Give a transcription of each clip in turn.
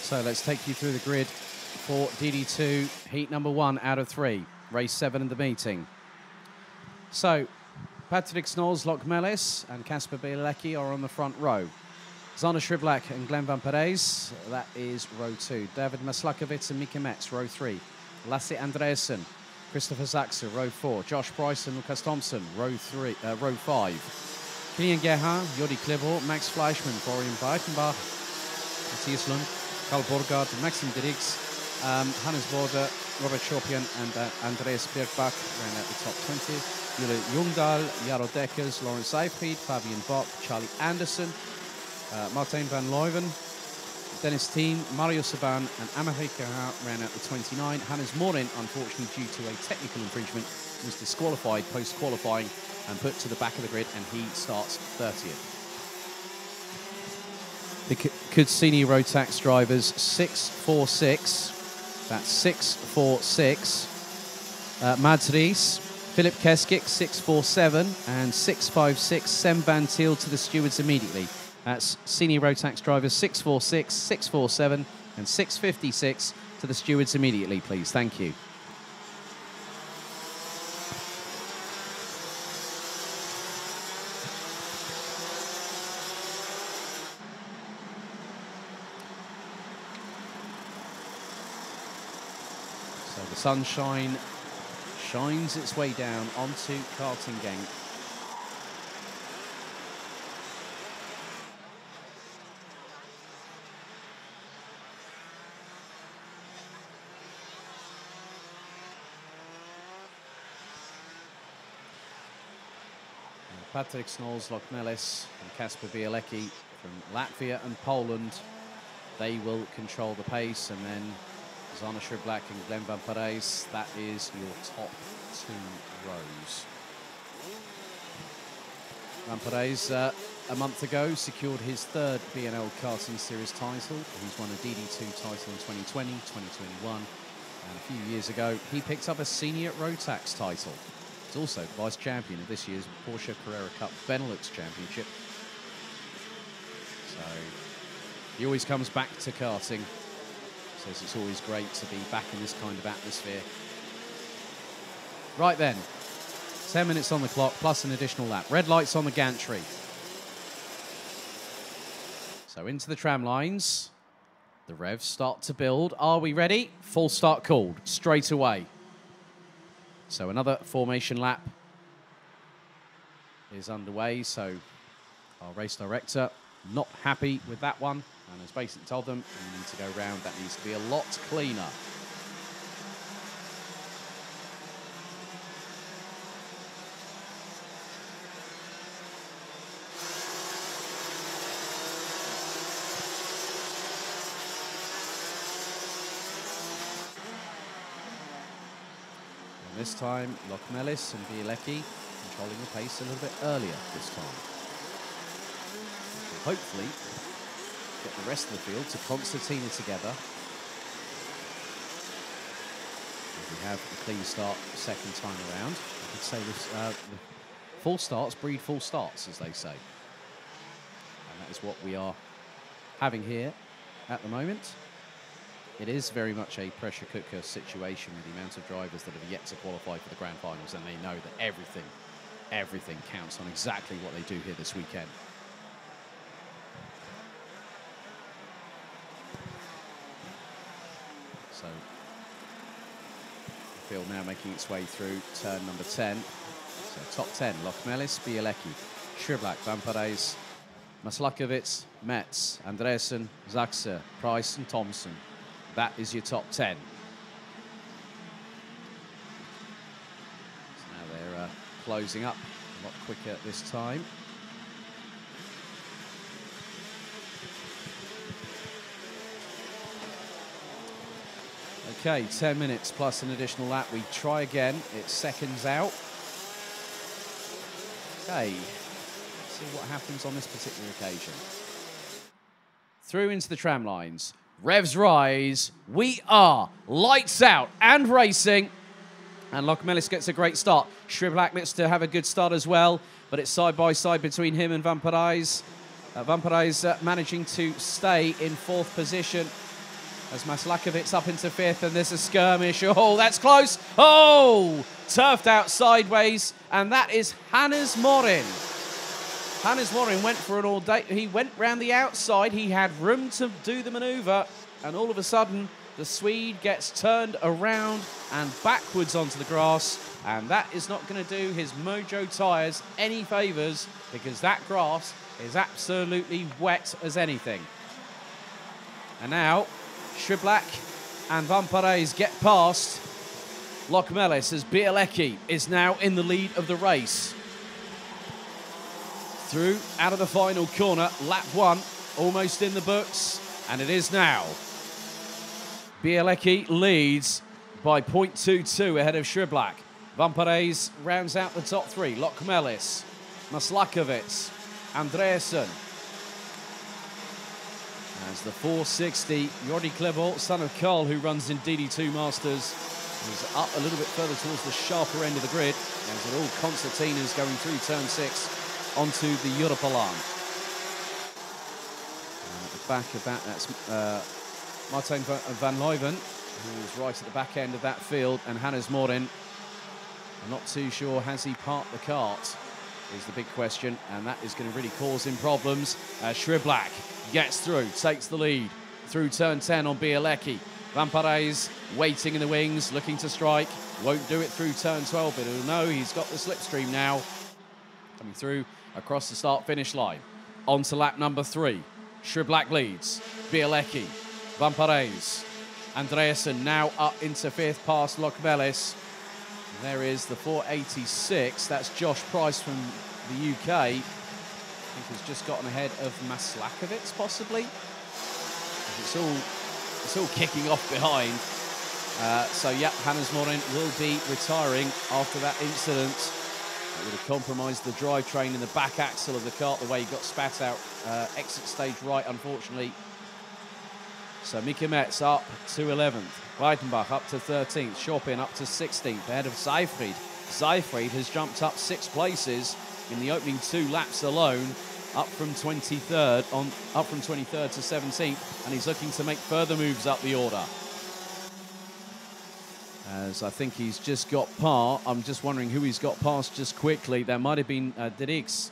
So let's take you through the grid for DD2, heat number 1 out of 3, race 7 in the meeting. So, Patrick Snows, Locke Mellis and Kasper Bielecki are on the front row. Zana Shrivlak and Glenn Van Perez, that is row 2. David Maslakovic and Mika Metz, row 3. Lasse Andreasen, Christopher Zaxa, row 4. Josh Price and Lucas Thompson, row 5. Kilian Gerhard, Jordi Klevo, Max Fleischmann, Florian Breitenbach, Matthias Lund, Karl Borgard, Maxim Dirix, Hannes Border, Robert Schopian and Andreas Birkbach ran out the top 20. Jule Jungdahl, Jaro Dekkers, Lawrence Seyfried, Fabian Bock, Charlie Anderson, Martin van Leuven, Dennis Thiem, Mario Saban and Amaré Carrard ran out the 29. Hannes Morin, unfortunately due to a technical infringement, was disqualified post-qualifying and put to the back of the grid, and he starts 30th. The Kudsini Rotax drivers 646, that's 646. Mads Ries, Philip Keskik 647 and 656 Sem Van Til to the stewards immediately. That's Sini Rotax drivers 646, 647 and 656 to the stewards immediately, please. Thank you. So the sunshine shines its way down onto Karting Gang. Patrick Snows, Locke Mellis and Kasper Bielecki from Latvia and Poland, they will control the pace, and then Zana Shrivlak and Glenn Van Perez, that is your top 2 rows. Van Perez, a month ago, secured his 3rd B&L Karting Series title. He's won a DD2 title in 2020, 2021, and a few years ago, he picked up a senior Rotax title. He's also vice champion of this year's Porsche Carrera Cup Benelux Championship. So, he always comes back to karting. Says it's always great to be back in this kind of atmosphere. Right then, 10 minutes on the clock plus an additional lap. Red lights on the gantry. So into the tram lines. The revs start to build. Are we ready? Full start called straight away. So another formation lap is underway. So our race director not happy with that one, and has basically told them you need to go round. That needs to be a lot cleaner. And this time, Locke Mellis and Bielecki controlling the pace a little bit earlier this time. Hopefully get the rest of the field to concertina together. We have a clean start second time around. I could say this, full starts breed full starts, as they say. And that is what we are having here at the moment. It is very much a pressure cooker situation with the amount of drivers that have yet to qualify for the grand finals, and they know that everything counts on exactly what they do here this weekend. So, the field now making its way through turn number 10. So, top 10, Locke Mellis, Bielecki, Shrivlak, Van Perez, Maslakovic, Metz, Andreasen, Zaxa, Price and Thompson. That is your top 10. So now they're closing up a lot quicker this time. Okay, 10 minutes plus an additional lap. We try again. It's seconds out. Okay, let's see what happens on this particular occasion. Through into the tram lines. Revs rise. We are lights out and racing. And Locke Mellis gets a great start. Shrivlak needs to have a good start as well, but it's side by side between him and Van Perez. Van Perez managing to stay in 4th position. as Maslakovic up into fifth, and there's a skirmish. Oh, that's close. Oh, turfed out sideways, and that is Hannes Morin. Hannes Morin went for an all-day. He went round the outside. He had room to do the manoeuvre, and all of a sudden, the Swede gets turned around and backwards onto the grass, and that is not going to do his Mojo tyres any favours, because that grass is absolutely wet as anything. And now, Schiblak and Van Parijs get past Lokmelis as Bielecki is now in the lead of the race. Through out of the final corner, lap 1, almost in the books, and it is now. Bielecki leads by 0.22 ahead of Schiblak. Van Parijs rounds out the top 3. Lokmelis, Maslakovic, Andreasen. As the 460, Jordi Klebo, son of Carl, who runs in DD2 Masters, is up a little bit further towards the sharper end of the grid, as it all concertinas going through turn 6 onto the Europalaan. At the back of that, that's Martijn van Leuven, who's right at the back end of that field, and Hannes Morin. I'm not too sure, has he parked the cart, is the big question, and that is going to really cause him problems. Schiblak gets through, takes the lead through turn 10 on Bielecki. Van Parijs waiting in the wings, looking to strike. Won't do it through turn 12, but he'll know he's got the slipstream now. Coming through across the start-finish line. On to lap number 3. Schiblak leads. Bielecki, Van Parijs, Andreasen now up into 5th past Lokmelis. There is the 486. That's Josh Price from the UK. I think he's just gotten ahead of Maslakovic, possibly. It's all kicking off behind. So, yeah, Hannes Morin will be retiring after that incident. It would have compromised the drivetrain in the back axle of the kart, the way he got spat out. Exit stage right, unfortunately. So Mika Metz up to 11th. Breitenbach up to 13th. Chopin up to 16th, ahead of Seyfried. Seyfried has jumped up 6 places in the opening 2 laps alone, up from 23rd to 17th, and he's looking to make further moves up the order. As I think he's just got I'm just wondering who he's got past just quickly. That might have been DD2.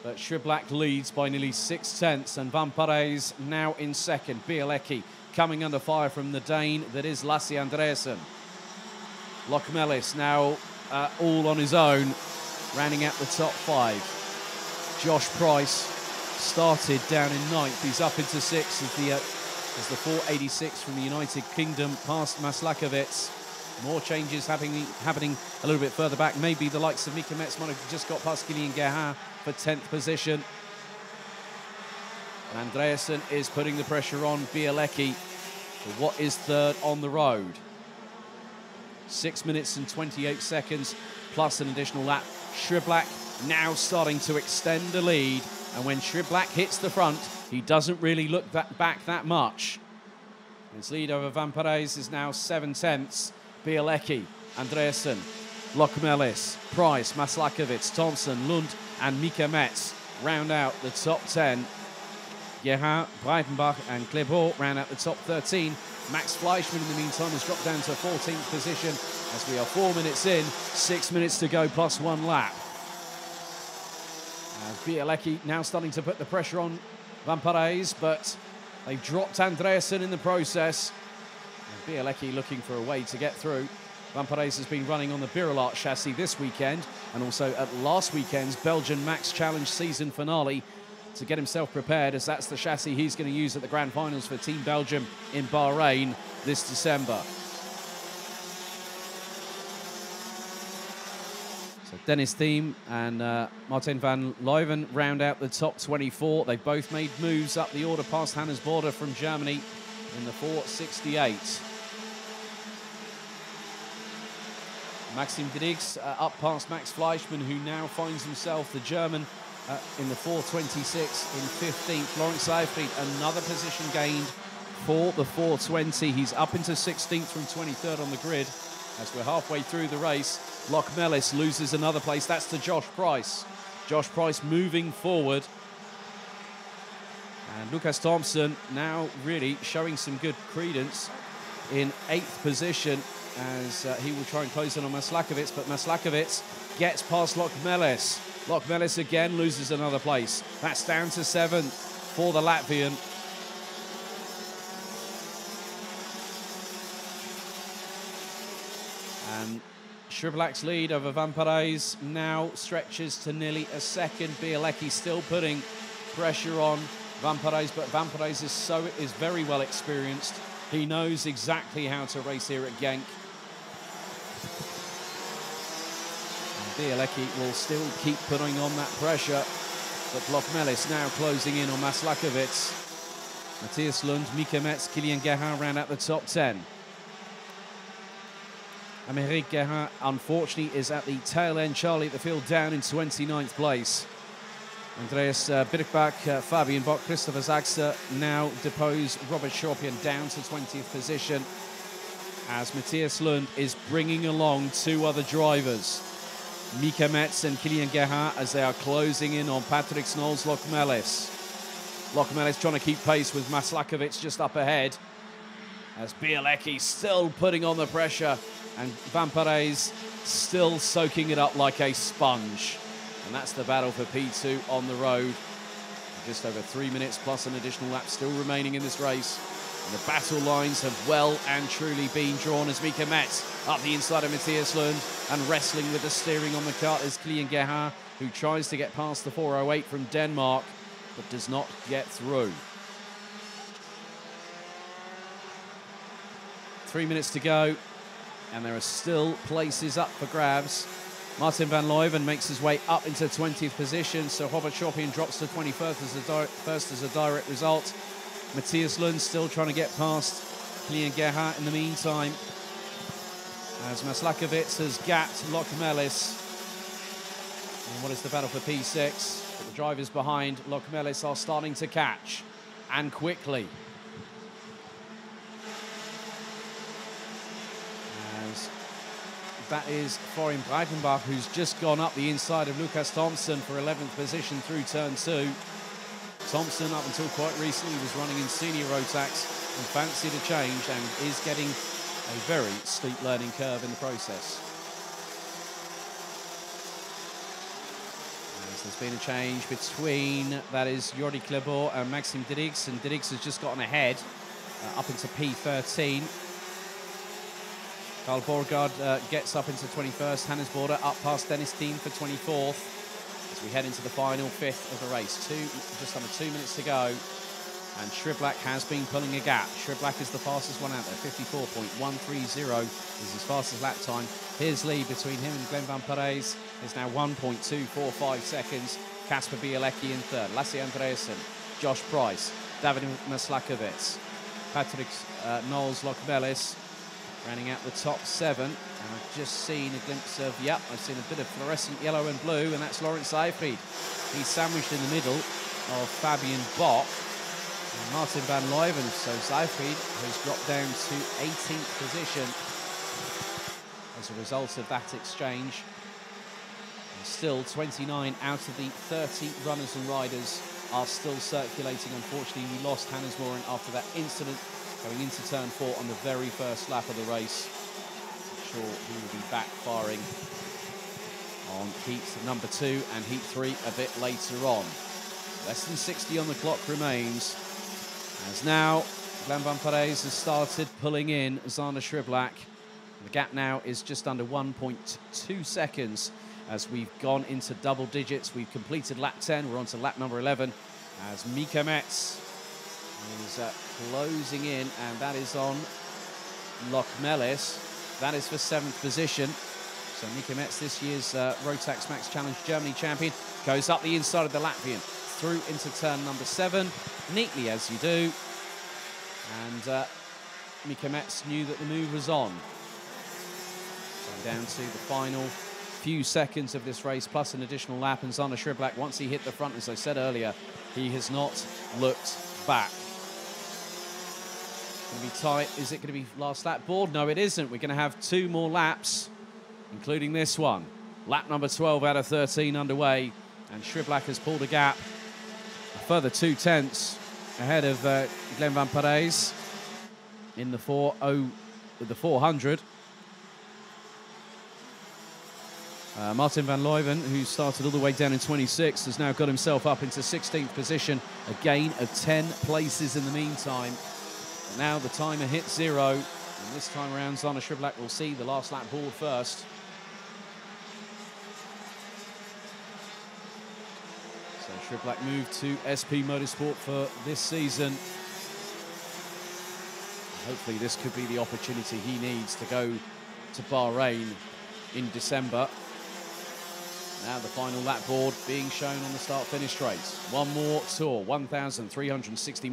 But Schiblak leads by nearly 6/10, and Van Parijs now in second. Bielecki coming under fire from the Dane that is Lasse Andreasen. Lokmelis now all on his own, rounding out the top 5. Josh Price started down in 9th. He's up into 6th as the 486 from the United Kingdom past Maslakovic. More changes happening a little bit further back. Maybe the likes of Mika Metz might have just got past Kilian Gerhardt for 10th position. And Andreasen is putting the pressure on Bielecki for what is 3rd on the road. 6 minutes and 28 seconds plus an additional lap. Schiblak now starting to extend the lead, and when Schiblak hits the front, he doesn't really look back that much. His lead over Van Parijs is now 7/10. Bielecki, Andreasen, Lokmelis, Price, Maslakovic, Thompson, Lund and Mika Metz round out the top 10. Gerhardt, Breitenbach and Klebo round out the top 13. Max Fleischmann in the meantime has dropped down to 14th position as we are 4 minutes in, 6 minutes to go plus 1 lap. Bielecki now starting to put the pressure on Van Parijs, but they dropped Andreasen in the process. And Bielecki looking for a way to get through. Van Parijs has been running on the Birolart chassis this weekend and also at last weekend's Belgian Max Challenge season finale to get himself prepared, as that's the chassis he's going to use at the Grand Finals for Team Belgium in Bahrain this December. So Dennis Thiem and Martijn van Leuven round out the top 24. They both made moves up the order past Hannes Border from Germany in the 468. Maxim DD2 up past Max Fleischmann, who now finds himself, the German, in the 426 in 15th. Lawrence Seyfried, another position gained for the 420. He's up into 16th from 23rd on the grid. As we're halfway through the race, Lokmelis loses another place. That's to Josh Price. Josh Price moving forward. And Lucas Thompson now really showing some good credence in 8th position as he will try and close in on Maslakovic, but Maslakovic gets past Lokmelis. Lokmelis again loses another place. That's down to 7th for the Latvian. And Sriblak's lead over Vamparais now stretches to nearly a second. Bielecki still putting pressure on Vamparais, but Vamparais is very well experienced. He knows exactly how to race here at Genk. And Bielecki will still keep putting on that pressure, but Lokmelis now closing in on Maslakovic. Matthias Lund, Mika Metz, Kilian Gerhard round out the top 10. Amerik Gerhard, unfortunately, is at the tail end. Charlie at the field down in 29th place. Andreas Birkbach, Fabian Bock, Christopher Zaxer now depose Robert Schorpian down to 20th position as Matthias Lund is bringing along 2 other drivers. Mika Metz and Kilian Gerhard as they are closing in on Patrick Snolls Lokmelis. Lokmelis trying to keep pace with Maslakovic just up ahead as Bielecki still putting on the pressure and Vamparais still soaking it up like a sponge. And that's the battle for P2 on the road. Just over 3 minutes plus an additional lap still remaining in this race. And the battle lines have well and truly been drawn as Mika Metz up the inside of Matthias Lund and wrestling with the steering on the kart is Kilian Gerhard, who tries to get past the 408 from Denmark, but does not get through. 3 minutes to go, and there are still places up for grabs. Martin van Leuven makes his way up into 20th position, so Robert Schorpian drops to 21st as a direct result. Matthias Lund still trying to get past Kilian Gerhard in the meantime, as Maslakovic has gapped Lokmelis. And what is the battle for P6? But the drivers behind Lokmelis are starting to catch, and quickly. That is Florian Breitenbach, who's just gone up the inside of Lucas Thompson for 11th position through turn 2. Thompson, up until quite recently, was running in senior Rotax and fancied a change and is getting a very steep learning curve in the process. As there's been a change between, that is, Jordi Klebor and Maxime Dirix, and Dirix has just gotten ahead up into P13. Carl Borgard gets up into 21st. Hannes Border up past Dennis Dean for 24th as we head into the final 5th of the race. Just under 2 minutes to go. And Sriblak has been pulling a gap. Sriblak is the fastest one out there. 54.130 is his fastest lap time. His lead between him and Glenn Vamparais is now 1.245 seconds. Kasper Bielecki in 3rd. Lasse Andreasen, Josh Price, David Maslakovic, Patrick Knowles Lokmelis rounding out the top 7. And I've just seen a glimpse of, I've seen a bit of fluorescent yellow and blue, and that's Lawrence Seyfried. He's sandwiched in the middle of Fabian Bock and Martin van Leuven. So Seyfried has dropped down to 18th position as a result of that exchange. And still 29 out of the 30 runners and riders are still circulating. Unfortunately, we lost Hannes Morin after that incident going into turn 4 on the very first lap of the race. I'm sure he will be backfiring on heat number 2 and heat 3 a bit later on. Less than 60 on the clock remains, as now Glenn Vamparais has started pulling in Zana Sriblak. The gap now is just under 1.2 seconds as we've gone into double digits. We've completed lap 10, we're on to lap number 11 as Mika Metz is closing in, and that is on Lokmelis. That is for 7th position. So Mika Metz, this year's Rotax Max Challenge Germany champion, goes up the inside of the Latvian through into turn number 7, neatly as you do. And Mika Metz knew that the move was on. So down to the final few seconds of this race, plus an additional lap, and Zana Sriblak, once he hit the front, as I said earlier, he has not looked back. Going to be tight. Is it going to be last lap board? No, it isn't. We're going to have 2 more laps, including this one. Lap number 12 out of 13 underway, and Sriblak has pulled a gap, a further 2 tenths ahead of Glenn van Parijs in the 400. Martin van Leuven, who started all the way down in 26th, has now got himself up into 16th position, a gain of 10 places in the meantime. And now the timer hits 0, and this time around Zana Shrivlak will see the last lap board first. So Shrivlak moved to SP Motorsport for this season. Hopefully this could be the opportunity he needs to go to Bahrain in December. Now the final lap board being shown on the start-finish straight. One more tour, 1,360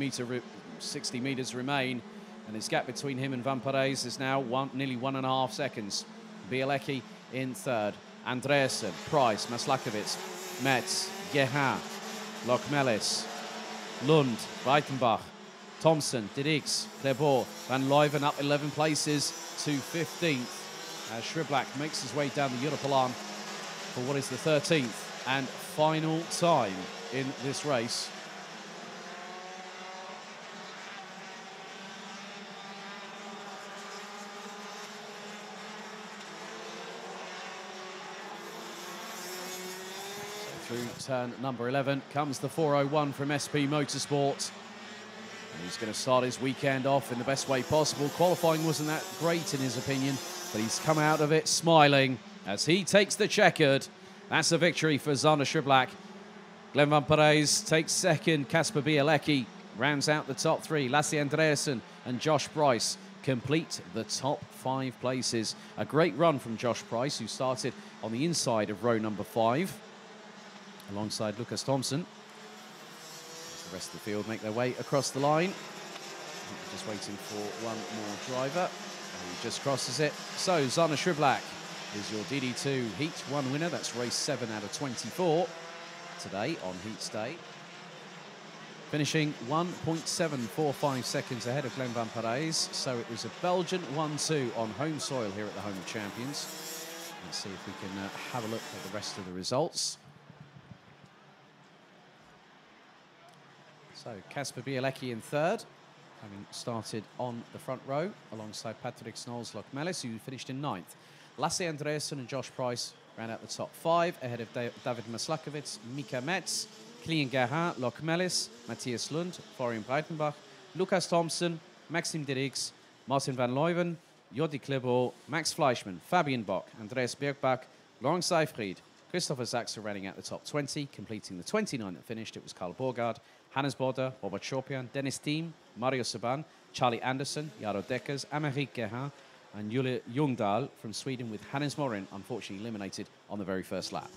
metres remain, and his gap between him and Van Parijs is now nearly 1.5 seconds. Bielecki in third, Andreasen, Price, Maslakovic, Metz, Gerhard, Lokmelis, Lund, Breitenbach, Thompson, Didix, Clerbourg, Van Leuven up 11 places to 15th as Shrivlak makes his way down the Europalan for what is the 13th and final time in this race. So through turn number 11 comes the 401 from SP Motorsport. And he's going to start his weekend off in the best way possible. Qualifying wasn't that great in his opinion, but he's come out of it smiling as he takes the checkered. That's a victory for Zana Shrivlak. Glenn van Parijs takes second. Kasper Bielecki rounds out the top 3. Lasse Andreasen and Josh Price complete the top 5 places. A great run from Josh Price, who started on the inside of row number 5 alongside Lucas Thompson. As the rest of the field make their way across the line. Just waiting for one more driver. He just crosses it. So Zana Shrivlak is your DD2 Heat 1 winner. That's race 7 out of 24 today on Heats Day. Finishing 1.745 seconds ahead of Glenn van Parijs. So it was a Belgian 1-2 on home soil here at the Home of Champions. Let's see if we can have a look at the rest of the results. So Kasper Bielecki in third, having started on the front row alongside Patrick Snols-Lokmelis, who finished in 9th. Lasse Andreasen and Josh Price ran out the top 5, ahead of David Maslakovic, Mika Metz, Klien Gerhard, Lokmelis, Matthias Lund, Florian Breitenbach, Lucas Thompson, Maxim Dirix, Martin van Leuven, Jordi Clerbourg, Max Fleischmann, Fabian Bock, Andreas Birkbach, Laurent Seyfried, Christopher Sachse running out the top 20, completing the 29 that finished. It was Karl Borgard, Hannes Bodder, Robert Schopian, Dennis Thiem, Mario Saban, Charlie Anderson, Jaro Dekkers, Amerik Gerhard, and Jule Ljungdahl from Sweden, with Hannes Morin unfortunately eliminated on the very first lap.